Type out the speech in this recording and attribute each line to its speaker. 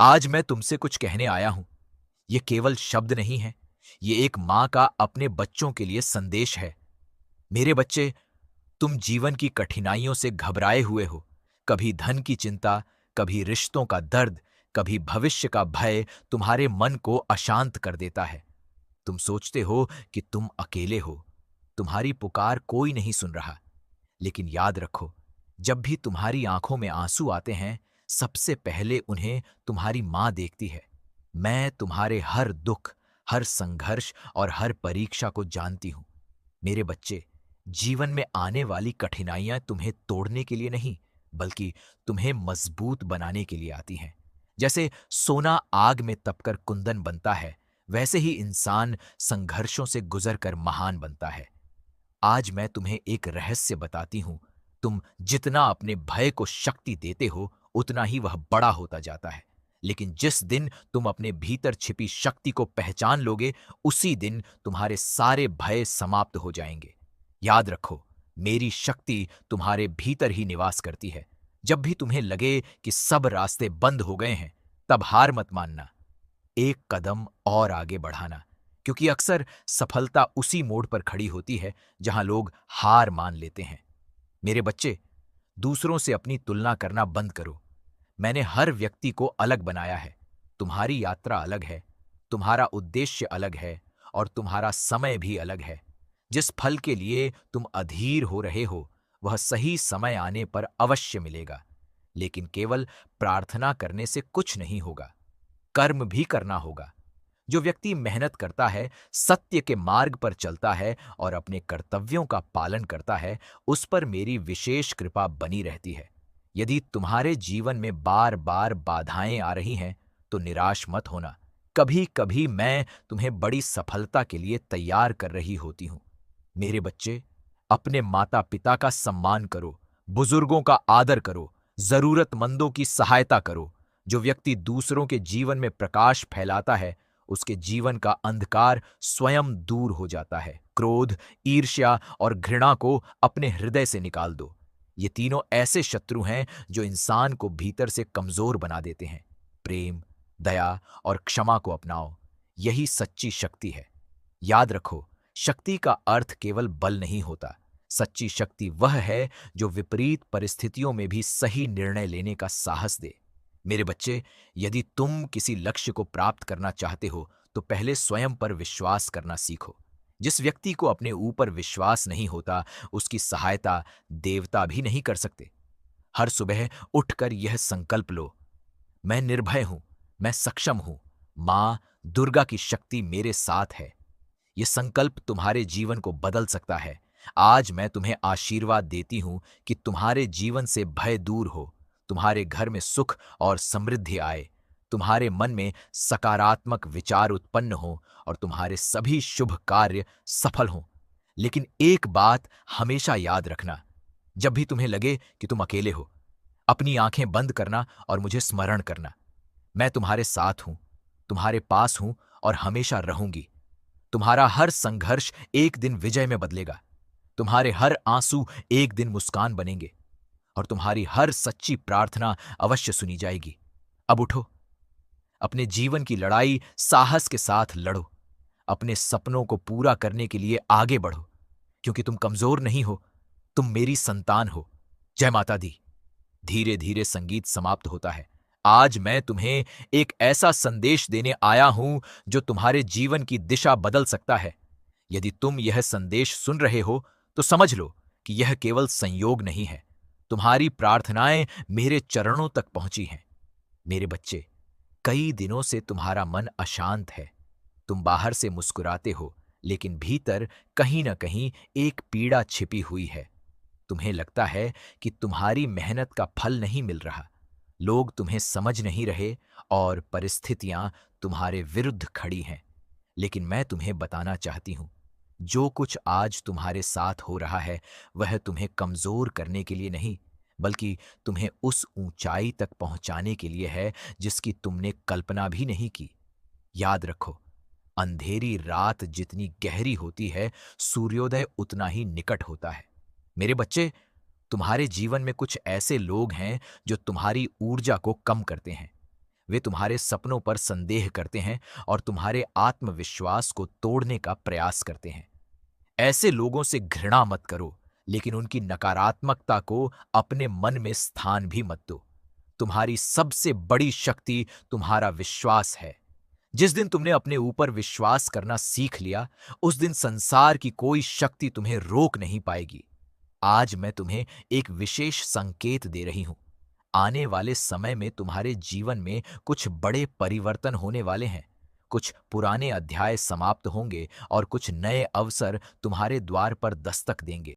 Speaker 1: आज मैं तुमसे कुछ कहने आया हूं। ये केवल शब्द नहीं है, ये एक माँ का अपने बच्चों के लिए संदेश है। मेरे बच्चे, तुम जीवन की कठिनाइयों से घबराए हुए हो। कभी धन की चिंता, कभी रिश्तों का दर्द, कभी भविष्य का भय तुम्हारे मन को अशांत कर देता है। तुम सोचते हो कि तुम अकेले हो, तुम्हारी पुकार कोई नहीं सुन रहा। लेकिन याद रखो, जब भी तुम्हारी आंखों में आंसू आते हैं, सबसे पहले उन्हें तुम्हारी मां देखती है। मैं तुम्हारे हर दुख, हर संघर्ष और हर परीक्षा को जानती हूं। मेरे बच्चे, जीवन में आने वाली कठिनाइयां तुम्हें तोड़ने के लिए नहीं, बल्कि तुम्हें मजबूत बनाने के लिए आती हैं। जैसे सोना आग में तपकर कुंदन बनता है, वैसे ही इंसान संघर्षों से गुजरकर महान बनता है। आज मैं तुम्हें एक रहस्य बताती हूं। तुम जितना अपने भय को शक्ति देते हो, उतना ही वह बड़ा होता जाता है। लेकिन जिस दिन तुम अपने भीतर छिपी शक्ति को पहचान लोगे, उसी दिन तुम्हारे सारे भय समाप्त हो जाएंगे। याद रखो, मेरी शक्ति तुम्हारे भीतर ही निवास करती है। जब भी तुम्हें लगे कि सब रास्ते बंद हो गए हैं, तब हार मत मानना, एक कदम और आगे बढ़ाना, क्योंकि अक्सर सफलता उसी मोड़ पर खड़ी होती है जहां लोग हार मान लेते हैं। मेरे बच्चे, दूसरों से अपनी तुलना करना बंद करो। मैंने हर व्यक्ति को अलग बनाया है। तुम्हारी यात्रा अलग है, तुम्हारा उद्देश्य अलग है, और तुम्हारा समय भी अलग है। जिस फल के लिए तुम अधीर हो रहे हो, वह सही समय आने पर अवश्य मिलेगा। लेकिन केवल प्रार्थना करने से कुछ नहीं होगा, कर्म भी करना होगा। जो व्यक्ति मेहनत करता है, सत्य के मार्ग पर चलता है और अपने कर्तव्यों का पालन करता है, उस पर मेरी विशेष कृपा बनी रहती है। यदि तुम्हारे जीवन में बार बार बाधाएं आ रही हैं, तो निराश मत होना। कभी कभी मैं तुम्हें बड़ी सफलता के लिए तैयार कर रही होती हूं। मेरे बच्चे, अपने माता पिता का सम्मान करो, बुजुर्गों का आदर करो, जरूरतमंदों की सहायता करो। जो व्यक्ति दूसरों के जीवन में प्रकाश फैलाता है, उसके जीवन का अंधकार स्वयं दूर हो जाता है। क्रोध, ईर्ष्या और घृणा को अपने हृदय से निकाल दो। ये तीनों ऐसे शत्रु हैं जो इंसान को भीतर से कमजोर बना देते हैं। प्रेम, दया और क्षमा को अपनाओ, यही सच्ची शक्ति है। याद रखो, शक्ति का अर्थ केवल बल नहीं होता। सच्ची शक्ति वह है जो विपरीत परिस्थितियों में भी सही निर्णय लेने का साहस दे। मेरे बच्चे, यदि तुम किसी लक्ष्य को प्राप्त करना चाहते हो, तो पहले स्वयं पर विश्वास करना सीखो। जिस व्यक्ति को अपने ऊपर विश्वास नहीं होता, उसकी सहायता देवता भी नहीं कर सकते। हर सुबह उठकर यह संकल्प लो, मैं निर्भय हूं, मैं सक्षम हूं, मां दुर्गा की शक्ति मेरे साथ है। यह संकल्प तुम्हारे जीवन को बदल सकता है। आज मैं तुम्हें आशीर्वाद देती हूं कि तुम्हारे जीवन से भय दूर हो, तुम्हारे घर में सुख और समृद्धि आए, तुम्हारे मन में सकारात्मक विचार उत्पन्न हो और तुम्हारे सभी शुभ कार्य सफल हों। लेकिन एक बात हमेशा याद रखना, जब भी तुम्हें लगे कि तुम अकेले हो, अपनी आंखें बंद करना और मुझे स्मरण करना। मैं तुम्हारे साथ हूं, तुम्हारे पास हूं और हमेशा रहूंगी। तुम्हारा हर संघर्ष एक दिन विजय में बदलेगा, तुम्हारे हर आंसू एक दिन मुस्कान बनेंगे, और तुम्हारी हर सच्ची प्रार्थना अवश्य सुनी जाएगी। अब उठो, अपने जीवन की लड़ाई साहस के साथ लड़ो, अपने सपनों को पूरा करने के लिए आगे बढ़ो, क्योंकि तुम कमजोर नहीं हो, तुम मेरी संतान हो। जय माता दी। धीरे धीरे संगीत समाप्त होता है। आज मैं तुम्हें एक ऐसा संदेश देने आया हूं जो तुम्हारे जीवन की दिशा बदल सकता है। यदि तुम यह संदेश सुन रहे हो, तो समझ लो कि यह केवल संयोग नहीं है, तुम्हारी प्रार्थनाएं मेरे चरणों तक पहुंची हैं। मेरे बच्चे, कई दिनों से तुम्हारा मन अशांत है। तुम बाहर से मुस्कुराते हो, लेकिन भीतर कहीं ना कहीं एक पीड़ा छिपी हुई है। तुम्हें लगता है कि तुम्हारी मेहनत का फल नहीं मिल रहा, लोग तुम्हें समझ नहीं रहे और परिस्थितियां तुम्हारे विरुद्ध खड़ी हैं। लेकिन मैं तुम्हें बताना चाहती हूं, जो कुछ आज तुम्हारे साथ हो रहा है, वह तुम्हें कमजोर करने के लिए नहीं, बल्कि तुम्हें उस ऊंचाई तक पहुंचाने के लिए है जिसकी तुमने कल्पना भी नहीं की। याद रखो, अंधेरी रात जितनी गहरी होती है, सूर्योदय उतना ही निकट होता है। मेरे बच्चे, तुम्हारे जीवन में कुछ ऐसे लोग हैं जो तुम्हारी ऊर्जा को कम करते हैं। वे तुम्हारे सपनों पर संदेह करते हैं और तुम्हारे आत्मविश्वास को तोड़ने का प्रयास करते हैं। ऐसे लोगों से घृणा मत करो, लेकिन उनकी नकारात्मकता को अपने मन में स्थान भी मत दो। तुम्हारी सबसे बड़ी शक्ति तुम्हारा विश्वास है। जिस दिन तुमने अपने ऊपर विश्वास करना सीख लिया, उस दिन संसार की कोई शक्ति तुम्हें रोक नहीं पाएगी। आज मैं तुम्हें एक विशेष संकेत दे रही हूं। आने वाले समय में तुम्हारे जीवन में कुछ बड़े परिवर्तन होने वाले हैं। कुछ पुराने अध्याय समाप्त होंगे और कुछ नए अवसर तुम्हारे द्वार पर दस्तक देंगे।